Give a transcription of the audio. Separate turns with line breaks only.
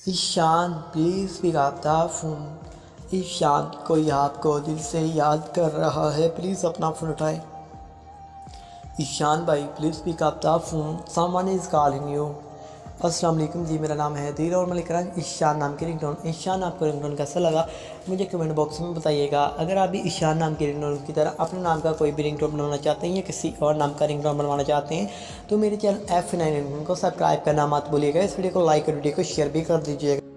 Ishan please pick up the phone. Ishaan कोई आपको दिल से याद कर रहा है, प्लीज़ अपना फ़ोन उठाए। ईशान भाई please pick up the phone, someone is calling you. अस्सलाम वालेकुम जी, मेरा नाम है दिल और मैं लेकर आया ईशान नाम की रिंगटोन। ईशान आपको रिंगटोन कैसा लगा मुझे कमेंट बॉक्स में बताइएगा। अगर आप भी ईशान नाम की रिंगटोन की तरह अपने नाम का कोई भी रिंगटोन बनवाना चाहते हैं या किसी और नाम का रिंगटोन बनवाना चाहते हैं तो मेरे चैनल F9 रिंगटोन को सब्सक्राइब करना मत भूलिएगा। इस वीडियो को लाइक और वीडियो को शेयर भी कर दीजिएगा।